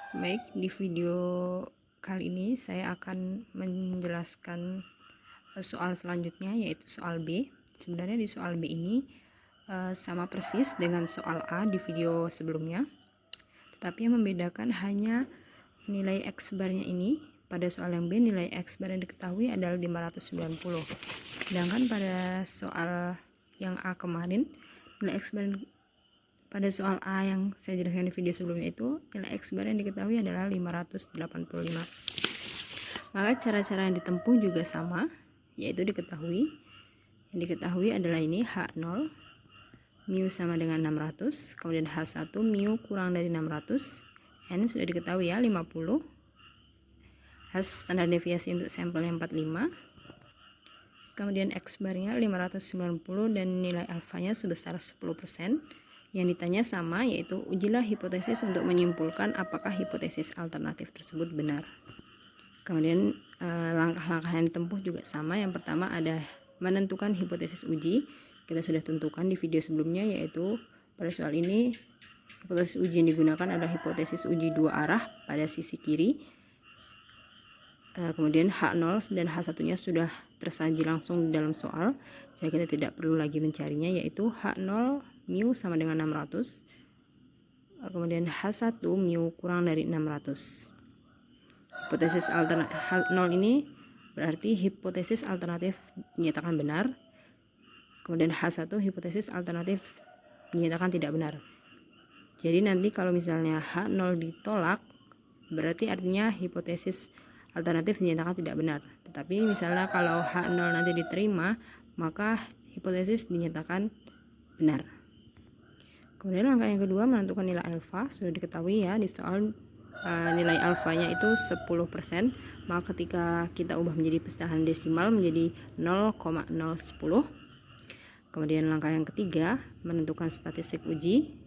Baik, di video kali ini saya akan menjelaskan soal selanjutnya, yaitu soal B. Sebenarnya di soal B ini sama persis dengan soal A di video sebelumnya, tetapi yang membedakan hanya nilai X barnya ini. Pada soal yang B, nilai X bar yang diketahui adalah 590. Sedangkan pada soal yang A kemarin, nilai X bar pada soal A yang saya jelaskan di video sebelumnya itu, nilai X bar yang diketahui adalah 585. Maka cara-cara yang ditempuh juga sama, yaitu yang diketahui adalah ini H0 mu sama dengan 600, kemudian H1 mu kurang dari 600, N sudah diketahui ya 50, H standar deviasi untuk sampel yang 45, kemudian X barnya 590 dan nilai alfanya sebesar 10%. Yang ditanya sama, yaitu ujilah hipotesis untuk menyimpulkan apakah hipotesis alternatif tersebut benar. Kemudian langkah-langkah yang ditempuh juga sama. Yang pertama ada menentukan hipotesis uji. Kita sudah tentukan di video sebelumnya, yaitu pada soal ini hipotesis uji yang digunakan adalah hipotesis uji dua arah pada sisi kiri. Kemudian H0 dan H1-nya sudah tersaji langsung di dalam soal, jadi kita tidak perlu lagi mencarinya, yaitu H0 mu sama dengan 600, kemudian H1 mu kurang dari 600. Hipotesis alternatif H0 ini berarti hipotesis alternatif dinyatakan benar, kemudian H1 hipotesis alternatif dinyatakan tidak benar. Jadi nanti kalau misalnya H0 ditolak, berarti artinya hipotesis alternatif dinyatakan tidak benar. Tetapi misalnya kalau H0 nanti diterima, maka hipotesis dinyatakan benar. Kemudian langkah yang kedua menentukan nilai alfa. Sudah diketahui ya di soal nilai alfanya itu 10%, maka ketika kita ubah menjadi pecahan desimal menjadi 0,010. Kemudian langkah yang ketiga menentukan statistik uji.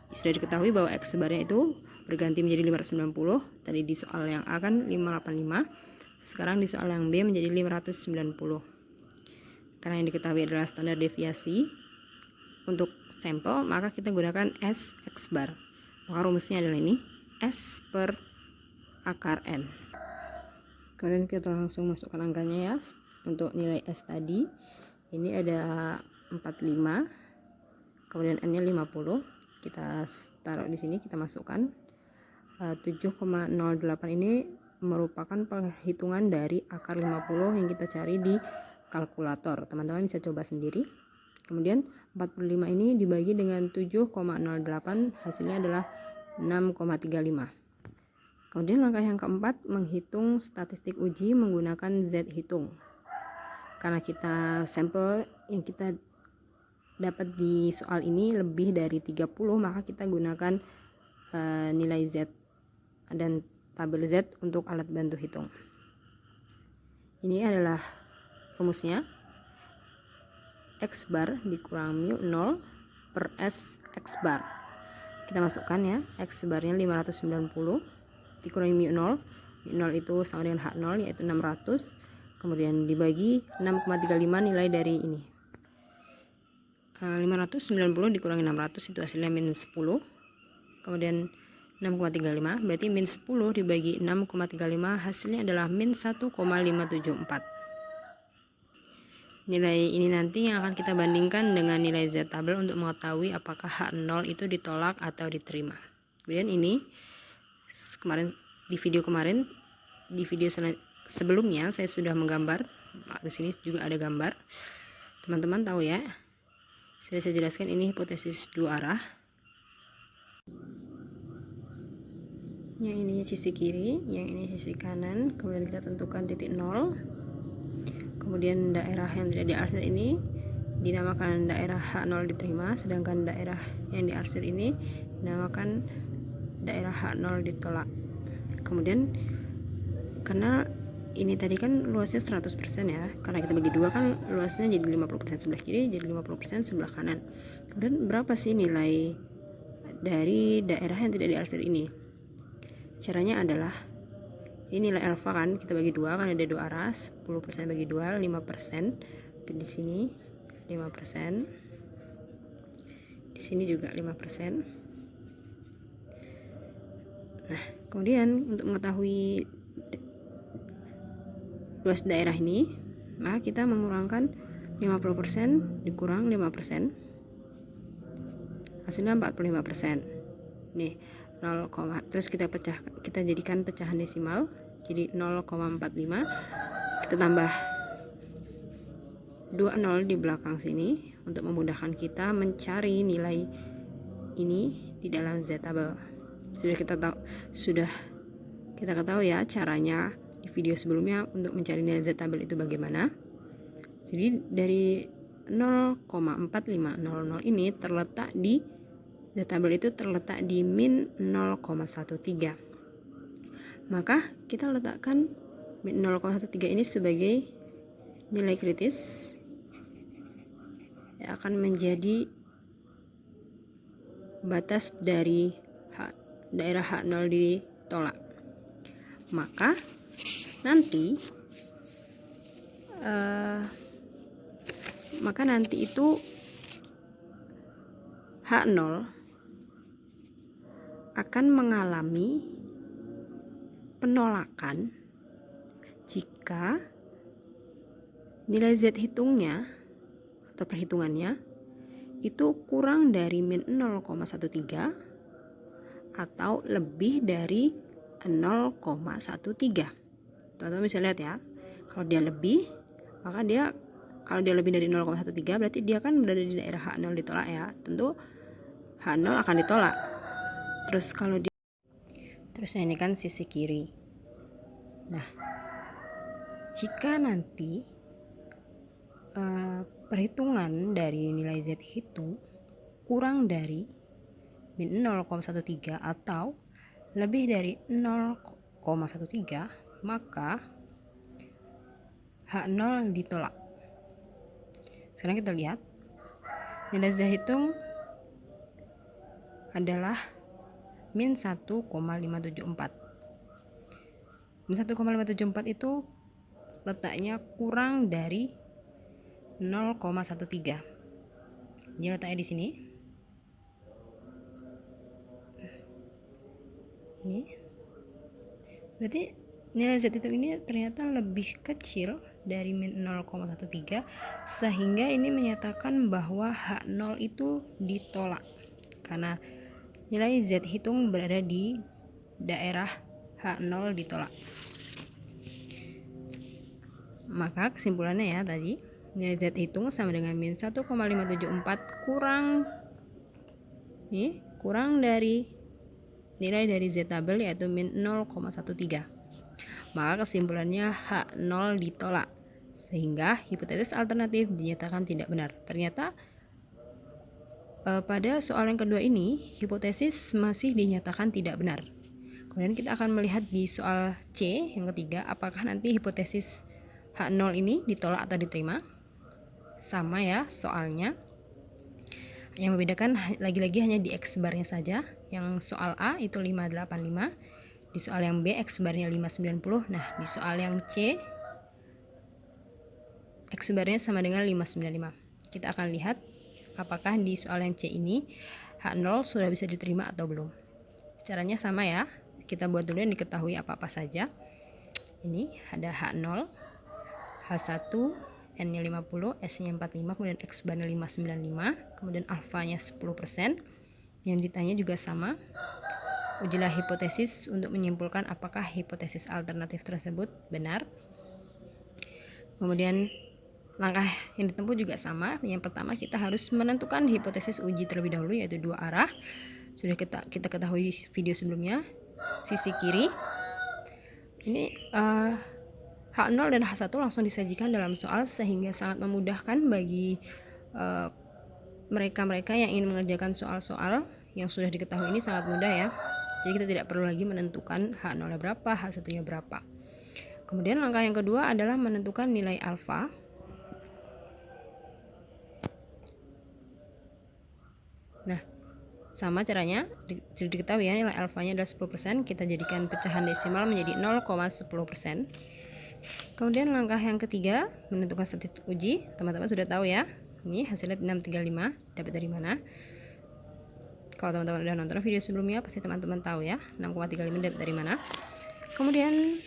Sudah diketahui bahwa X barnya itu berganti menjadi 590. Tadi di soal yang A kan 585, sekarang di soal yang B menjadi 590. Karena yang diketahui adalah standar deviasi untuk sampel, maka kita gunakan S X bar. Maka rumusnya adalah ini, S per akar N. Kemudian kita langsung masukkan angkanya ya. Untuk nilai S tadi, ini ada 45, kemudian N-nya 50. Kita taruh di sini, kita masukkan. 7,08 ini merupakan perhitungan dari akar 50 yang kita cari di kalkulator. Teman-teman bisa coba sendiri. Kemudian 45 ini dibagi dengan 7,08, hasilnya adalah 6,35. Kemudian langkah yang keempat, menghitung statistik uji menggunakan Z hitung. Karena kita sampel yang kita dapat di soal ini lebih dari 30, maka kita gunakan nilai Z dan tabel Z untuk alat bantu hitung. Ini adalah rumusnya. X bar dikurang mu 0 per S X bar. Kita masukkan ya, X barnya 590 dikurangi mu 0. Mu 0 itu sama dengan H0 yaitu 600. Kemudian dibagi 6,35 nilai dari ini. 590 dikurangi 600 itu hasilnya min 10. Kemudian 6,35 berarti min 10 dibagi 6,35 hasilnya adalah min 1,574. Nilai ini nanti yang akan kita bandingkan dengan nilai Z tabel untuk mengetahui apakah H0 itu ditolak atau diterima. Kemudian ini di video sebelumnya saya sudah menggambar. Di sini juga ada gambar. Teman-teman tahu ya. Sudah saya jelaskan ini hipotesis dua arah. Yang ini sisi kiri, yang ini sisi kanan. Kemudian kita tentukan titik 0. Kemudian daerah yang tidak diarsir ini dinamakan daerah H0 diterima, sedangkan daerah yang diarsir ini dinamakan daerah H0 ditolak. Kemudian karena ini tadi kan luasnya 100% ya, karena kita bagi dua kan luasnya jadi 50% sebelah kiri, jadi 50% sebelah kanan. Kemudian berapa sih nilai dari daerah yang tidak diarsir ini? Caranya adalah ini nilai alfa kan kita bagi dua, kan ada dua arah, 10% bagi 2, 5%. Di sini 5%. Di sini juga 5%. Nah, kemudian untuk mengetahui luas daerah ini, maka kita mengurangkan 50% dikurang 5%, hasilnya 45%. Nih, 0, terus kita jadikan pecahan desimal, jadi 0,45. Kita tambah 20 di belakang sini untuk memudahkan kita mencari nilai ini di dalam z-table. Sudah kita ketahui ya caranya di video sebelumnya untuk mencari nilai z-table itu bagaimana. Jadi dari 0,4500 ini terletak di z-table itu terletak di min 0,13. Maka kita letakkan min 0,13 ini sebagai nilai kritis yang akan menjadi batas dari daerah H0 ditolak. Maka nanti itu H0 akan mengalami penolakan jika nilai Z hitungnya atau perhitungannya itu kurang dari min 0,13 atau lebih dari 0,13. Teman-teman bisa lihat ya, kalau dia lebih, maka kalau dia lebih dari 0,13 berarti dia kan berada di daerah H0 ditolak ya. Tentu H0 akan ditolak. Terus ini kan sisi kiri. Nah, jika nanti perhitungan dari nilai Z hitung kurang dari min 0,13 atau lebih dari 0,13, maka H0 ditolak. Sekarang kita lihat nilai Z hitung adalah min 1,574. Min 1,574 itu letaknya kurang dari 0,13. Dia letaknya di sini. Ini. Berarti nilai Z hitung ini ternyata lebih kecil dari min 0,13, sehingga ini menyatakan bahwa H0 itu ditolak karena nilai Z hitung berada di daerah H0 ditolak. Maka kesimpulannya ya tadi, nilai Z hitung sama dengan min 1,574 kurang dari nilai dari z-tabel yaitu min 0,13. Maka kesimpulannya H0 ditolak, sehingga hipotesis alternatif dinyatakan tidak benar. Ternyata pada soal yang kedua ini hipotesis masih dinyatakan tidak benar. Kemudian kita akan melihat di soal C yang ketiga, apakah nanti hipotesis H0 ini ditolak atau diterima. Sama ya soalnya, yang membedakan lagi-lagi hanya di X barnya saja. Yang soal A itu 585, di soal yang B X barnya 590. Nah, di soal yang C X barnya sama dengan 595. Kita akan lihat apakah di soal yang C ini H0 sudah bisa diterima atau belum. Caranya sama ya, kita buat dulu yang diketahui apa-apa saja. Ini ada H0, H1, N-nya 50, S-nya 45, kemudian X barnya 595, kemudian alfanya 10%. Yang ditanya juga sama. Ujilah hipotesis untuk menyimpulkan apakah hipotesis alternatif tersebut benar. Kemudian langkah yang ditempuh juga sama. Yang pertama kita harus menentukan hipotesis uji terlebih dahulu, yaitu dua arah. Sudah kita ketahui di video sebelumnya. Sisi kiri ini H0 dan H1 langsung disajikan dalam soal, sehingga sangat memudahkan bagi mereka-mereka yang ingin mengerjakan soal-soal yang sudah diketahui ini. Sangat mudah ya. Jadi kita tidak perlu lagi menentukan H0-nya berapa, H1-nya berapa. Kemudian langkah yang kedua adalah menentukan nilai alfa. Nah, sama caranya, sudah diketahui ya, nilai alfanya adalah 10%, kita jadikan pecahan desimal menjadi 0,10%. Kemudian langkah yang ketiga, menentukan statistik uji. Teman-teman sudah tahu ya, ini hasilnya 635, dapat dari mana? Kalau teman-teman udah nonton video sebelumnya pasti teman-teman tahu ya 6,35 dari mana. Kemudian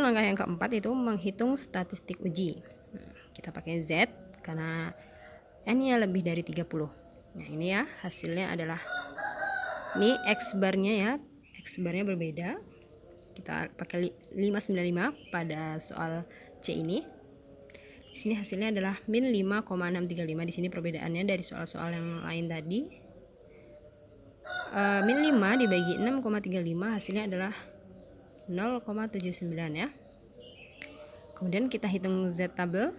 langkah yang keempat itu menghitung statistik uji. Kita pakai Z karena N-nya lebih dari 30. Nah ini ya hasilnya adalah, ini X barnya ya, X barnya berbeda. Kita pakai 595 pada soal C ini. Di sini hasilnya adalah min 5,635. Di sini perbedaannya dari soal-soal yang lain tadi. Min 5 dibagi 6,35 hasilnya adalah 0,79 ya. Kemudian kita hitung Z tabel.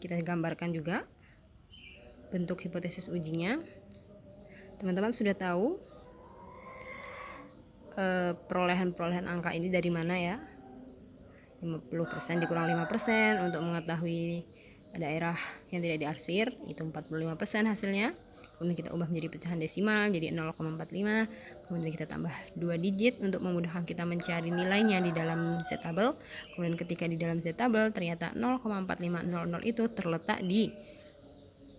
Kita gambarkan juga bentuk hipotesis ujinya. Teman-teman sudah tahu perolehan angka ini dari mana ya. 50% dikurang 5% untuk mengetahui daerah yang tidak diarsir itu 45% hasilnya. Kemudian kita ubah menjadi pecahan desimal jadi 0,45. Kemudian kita tambah 2 digit untuk memudahkan kita mencari nilainya di dalam Z tabel. Kemudian ketika di dalam Z tabel ternyata 0,4500 itu terletak di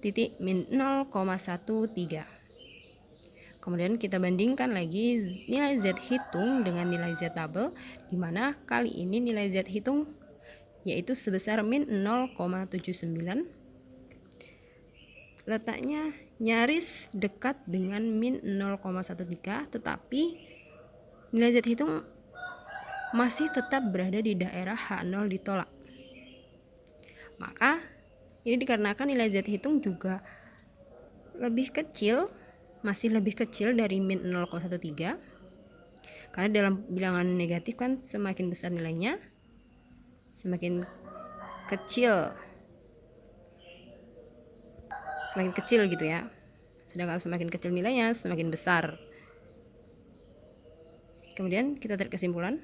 titik min 0,13. Kemudian kita bandingkan lagi nilai Z hitung dengan nilai Z tabel, di mana kali ini nilai Z hitung yaitu sebesar min 0,79. Letaknya nyaris dekat dengan min 0,13, tetapi nilai Z hitung masih tetap berada di daerah H0 ditolak. Maka ini dikarenakan nilai Z hitung juga lebih kecil, masih lebih kecil dari min 0,13. Karena dalam bilangan negatif kan semakin besar nilainya, semakin kecil gitu ya. Sedangkan semakin kecil nilainya semakin besar. Kemudian kita tarik kesimpulan.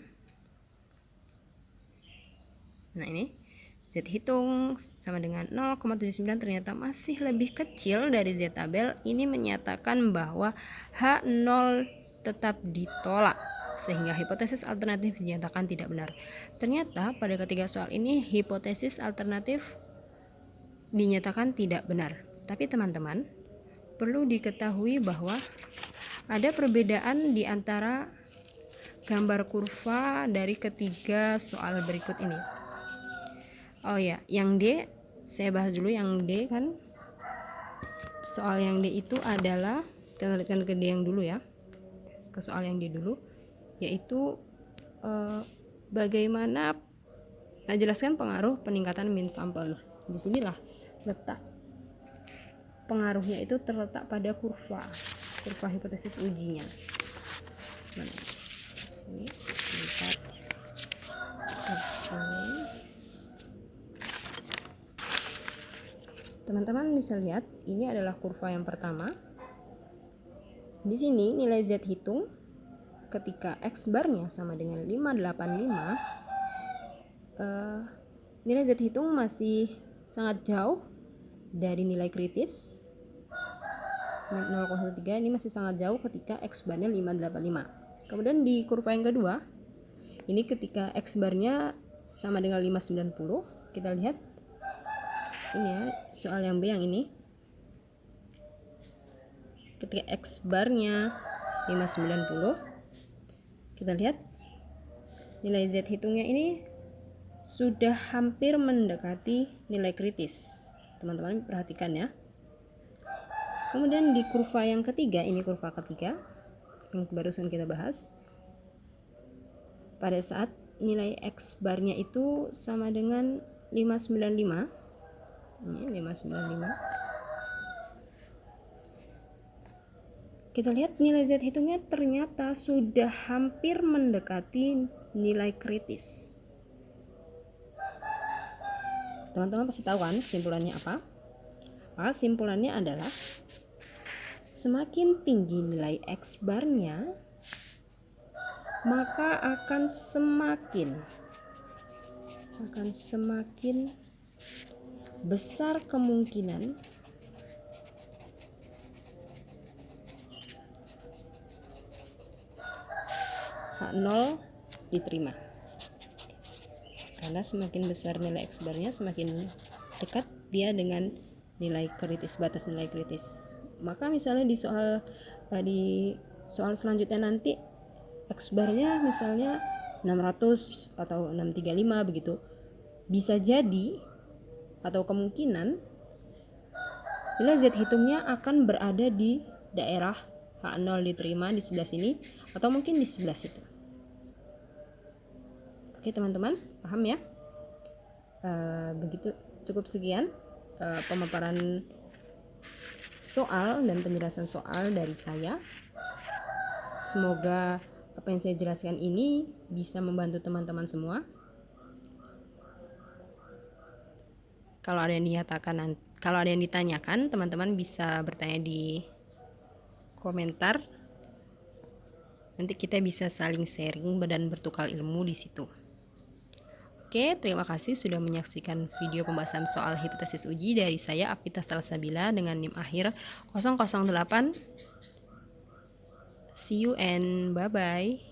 Nah ini Z hitung sama dengan 0,79 ternyata masih lebih kecil dari Z tabel. Ini menyatakan bahwa H0 tetap ditolak, sehingga hipotesis alternatif dinyatakan tidak benar. Ternyata pada ketiga soal ini hipotesis alternatif dinyatakan tidak benar. Tapi teman-teman perlu diketahui bahwa ada perbedaan di antara gambar kurva dari ketiga soal berikut ini. Oh ya, yang D saya bahas dulu. Yang D kan, soal yang D itu adalah, kita lihatkan ke D yang dulu ya, ke soal yang D dulu, yaitu bagaimana jelaskan pengaruh peningkatan min sampel. Disinilah letak pengaruhnya, itu terletak pada kurva hipotesis ujinya. Mana? Sini, lihat sini. Teman-teman bisa lihat ini adalah kurva yang pertama. Di sini nilai Z hitung ketika X barnya sama dengan 585, nilai Z hitung masih sangat jauh dari nilai kritis. 0,13 ini masih sangat jauh ketika X barnya 585. Kemudian di kurva yang kedua, ini ketika X barnya sama dengan 590, kita lihat ini ya, soal yang B yang ini. Ketika X barnya 590, kita lihat nilai Z hitungnya ini sudah hampir mendekati nilai kritis. Teman-teman perhatikan ya. Kemudian di kurva yang ketiga, ini kurva ketiga yang barusan kita bahas, pada saat nilai X barnya itu sama dengan 595, ini 595, kita lihat nilai Z hitungnya ternyata sudah hampir mendekati nilai kritis. Teman-teman pasti tahu kan kesimpulannya apa? Maka kesimpulannya adalah semakin tinggi nilai X barnya, maka akan semakin besar kemungkinan H0 diterima. Karena semakin besar nilai X barnya, semakin dekat dia dengan nilai kritis, batas nilai kritis. Maka misalnya di soal selanjutnya nanti X barnya misalnya 600 atau 635 begitu, bisa jadi atau kemungkinan nilai Z hitungnya akan berada di daerah H0 diterima di sebelah sini atau mungkin di sebelah situ. Oke teman-teman, paham ya? Begitu, cukup sekian pemaparan soal dan penjelasan soal dari saya. Semoga apa yang saya jelaskan ini bisa membantu teman-teman semua. Kalau ada yang ditanyakan, teman-teman bisa bertanya di komentar. Nanti kita bisa saling sharing dan bertukar ilmu di situ. Oke, terima kasih sudah menyaksikan video pembahasan soal hipotesis uji dari saya Apita Salsabila dengan NIM akhir 008. See you and bye-bye.